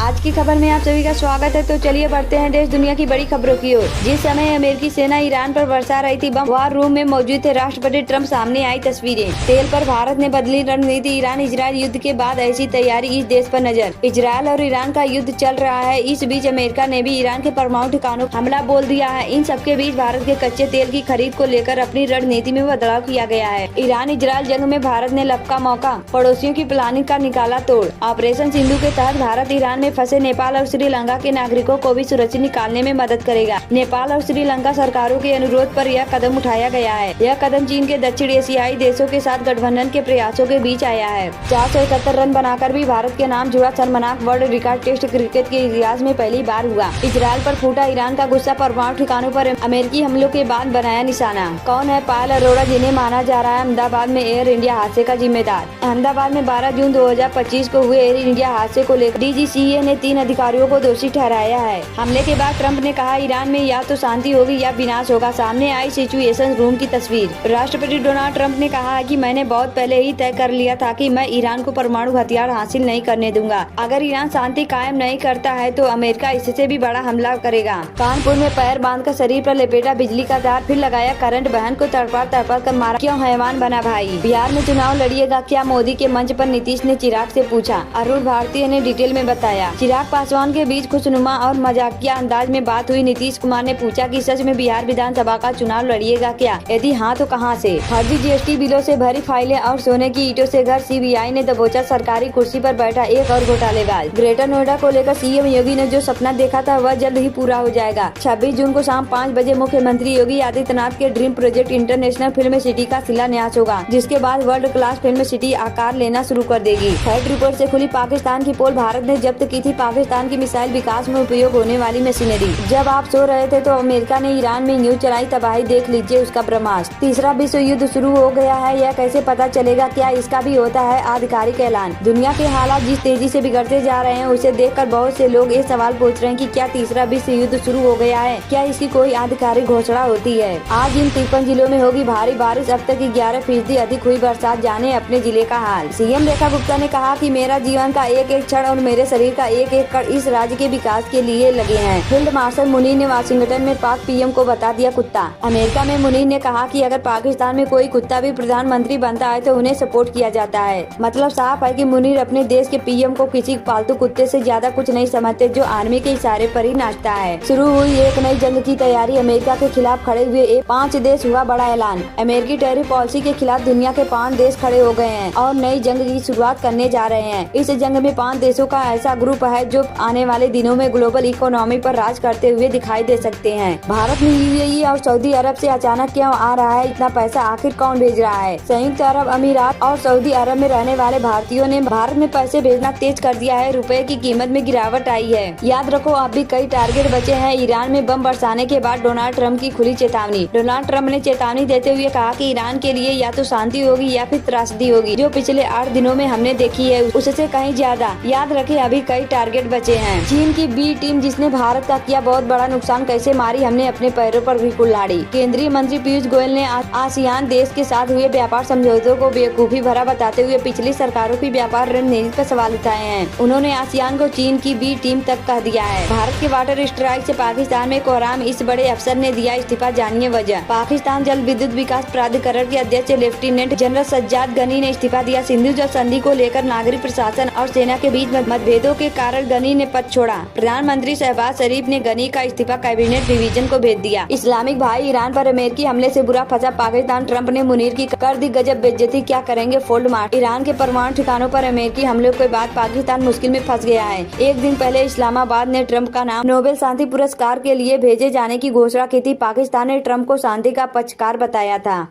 आज की खबर में आप सभी का स्वागत है। तो चलिए बढ़ते हैं देश दुनिया की बड़ी खबरों की ओर। जिस समय अमेरिकी सेना ईरान पर बरसा रही थी बम, वार रूम में मौजूद थे राष्ट्रपति ट्रंप। सामने आई तस्वीरें। तेल पर भारत ने बदली रणनीति। ईरान इजरायल युद्ध के बाद ऐसी तैयारी इस देश पर नजर। इजरायल और ईरान का युद्ध चल रहा है। इस बीच अमेरिका ने भी ईरान के परमाणु ठिकानों पर हमला बोल दिया है। इन सबके बीच भारत के कच्चे तेल की खरीद को लेकर अपनी रणनीति में बदलाव किया गया है। ईरान इजरायल जंग में भारत ने लब का मौका, पड़ोसियों की प्लानिंग का निकाला तोड़। ऑपरेशन सिंधु के तहत भारत ईरान में फंसे नेपाल और श्रीलंका के नागरिकों को भी सुरक्षित निकालने में मदद करेगा। नेपाल और श्रीलंका सरकारों के अनुरोध पर यह कदम उठाया गया है। यह कदम चीन के दक्षिण एशियाई देशों के साथ गठबंधन के प्रयासों के बीच आया है। 471 रन बनाकर भी भारत के नाम जुड़ा शर्मनाक वर्ल्ड रिकॉर्ड टेस्ट क्रिकेट के इतिहास में पहली बार हुआ। इजरायल पर फूटा ईरान का गुस्सा, परमाणु ठिकानों पर अमेरिकी हमलों के बाद बनाया निशाना। कौन है पायल अरोड़ा, जिन्हें माना जा रहा है अहमदाबाद में एयर इंडिया हादसे का जिम्मेदार। अहमदाबाद में 12 जून 2025 को हुए एयर इंडिया हादसे को लेकर DGCA ने 3 अधिकारियों को दोषी ठहराया है। हमले के बाद ट्रंप ने कहा ईरान में या तो शांति होगी या विनाश होगा। सामने आई सिचुएशन रूम की तस्वीर। राष्ट्रपति डोनाल्ड ट्रंप ने कहा है कि मैंने बहुत पहले ही तय कर लिया था कि मैं ईरान को परमाणु हथियार हासिल नहीं करने दूंगा। अगर ईरान शांति कायम नहीं करता है तो अमेरिका इससे भी बड़ा हमला करेगा। कानपुर में पैर बांधकर शरीर पर लपेटा बिजली का तार, फिर लगाया करंट, बहन को तड़पा कर मारा। क्यों हैवान बना भाई। बिहार में चुनाव लड़िएगा क्या, मोदी के मंच पर नीतीश ने चिराग से पूछा। अरुण भारतीय ने डिटेल में बताया। चिराग पासवान के बीच खुशनुमा और मजाकिया अंदाज में बात हुई। नीतीश कुमार ने पूछा कि सच में बिहार विधानसभा का चुनाव लड़िएगा क्या, यदि हाँ तो कहां से। फर्जी GST बिलों से भरी फाइलें और सोने की ईंटों से घर, CBI ने दबोचा सरकारी कुर्सी पर बैठा एक और घोटालेबाज। ग्रेटर नोएडा को लेकर CM योगी ने जो सपना देखा था वह जल्द ही पूरा हो जाएगा। 26 जून को शाम 5 बजे मुख्यमंत्री योगी आदित्यनाथ के dream project international film city का शिलान्यास होगा, जिसके बाद वर्ल्ड क्लास फिल्म सिटी आकार लेना शुरू कर देगी। फैक्ट रिपोर्ट से खुली पाकिस्तान की पोल। भारत ने जब्त की थी पाकिस्तान की मिसाइल विकास में उपयोग होने वाली मशीनरी। जब आप सो रहे थे तो अमेरिका ने ईरान में न्यूज चलाई, तबाही देख लीजिए उसका ब्रह्मास्त्र। तीसरा विश्व युद्ध शुरू हो गया है, यह कैसे पता चलेगा, क्या इसका भी होता है आधिकारिक ऐलान। दुनिया के हालात जिस तेजी से बिगड़ते जा रहे हैं उसे देखकर बहुत से लोग ये सवाल पूछ रहे हैं कि क्या तीसरा विश्व युद्ध शुरू हो गया है, क्या इसकी कोई आधिकारिक घोषणा होती है। आज इन 53 जिलों में होगी भारी बारिश। अब तक 11% अधिक हुई बरसात, जाने अपने जिले का हाल। CM रेखा गुप्ता ने कहा कि मेरा जीवन का एक एक क्षण और मेरे शरीर का एक एक कण इस राज्य के विकास के लिए लगे हैं। फील्ड मार्शल मुनीर ने वाशिंगटन में पाक PM को बता दिया कुत्ता। अमेरिका में मुनीर ने कहा कि अगर पाकिस्तान में कोई कुत्ता भी प्रधानमंत्री बनता है तो उन्हें सपोर्ट किया जाता है। मतलब साफ है कि मुनीर अपने देश के PM को किसी पालतू कुत्ते से ज्यादा कुछ नहीं समझते जो आर्मी के इशारे पर ही नाचता है। शुरू हुई एक नई जंग की तैयारी। अमेरिका के खिलाफ खड़े हुए 5 देश, हुआ बड़ा ऐलान। अमेरिकी टैरिफ पॉलिसी के खिलाफ दुनिया के 5 देश खड़े हो गए हैं और नई जंग की शुरुआत करने जा रहे हैं। इस जंग में 5 देशों का ऐसा ग्रुप है जो आने वाले दिनों में ग्लोबल इकोनॉमी पर राज करते हुए दिखाई दे सकते हैं। भारत में UAE और सऊदी अरब से अचानक क्यों आ रहा है इतना पैसा, आखिर कौन भेज रहा है। संयुक्त अरब अमीरात और सऊदी अरब में रहने वाले भारतीयों ने भारत में पैसे भेजना तेज कर दिया है। रुपए की कीमत में गिरावट आई है। याद रखो अब भी कई टारगेट बचे हैं। ईरान में बम बरसाने के बाद डोनाल्ड ट्रंप की खुली चेतावनी। डोनाल्ड ट्रंप ने चेतावनी देते हुए कहा कि ईरान के लिए या तो शांति होगी या फिर त्रासदी होगी। जो पिछले 8 दिनों में हमने देखी है उससे कहीं ज्यादा। याद रखें अभी कई टारगेट बचे हैं। चीन की B टीम जिसने भारत का किया बहुत बड़ा नुकसान, कैसे मारी हमने अपने पैरों पर भी कुल्हाड़ी। केंद्रीय मंत्री पीयूष गोयल ने आसियान देश के साथ हुए व्यापार समझौतों को बेवकूफी भरा बताते हुए पिछली सरकारों की व्यापार रणनीति पर सवाल उठाए हैं। उन्होंने आसियान को चीन की B टीम तक कह दिया है। भारत के वाटर स्ट्राइक से पाकिस्तान में कोहराम, इस बड़े अफसर ने दिया इस्तीफा, जानिए वजह। पाकिस्तान जल विद्युत विकास प्राधिकरण के अध्यक्ष लेफ्टिनेंट जनरल सज्जाद गनी ने इस्तीफा दिया। सिंधु जल संधि को लेकर नागरिक प्रशासन और सेना के बीच मतभेदों के कारण गनी ने पद छोड़ा। प्रधानमंत्री शहबाज शरीफ ने गनी का इस्तीफा कैबिनेट डिवीजन को भेज दिया। इस्लामिक भाई ईरान पर अमेरिकी हमले से बुरा फंसा पाकिस्तान। ट्रंप ने मुनीर की कर दी गजब बेइज्जती, क्या करेंगे फोल्ड मार्च। ईरान के परमाणु ठिकानों पर अमेरिकी हमलों के बाद पाकिस्तान मुश्किल में फंस गया है। एक दिन पहले इस्लामाबाद ने ट्रंप का नाम नोबेल शांति पुरस्कार के लिए भेजे जाने की घोषणा की थी। पाकिस्तान ने ट्रंप को शांति का पक्षकार बताया था।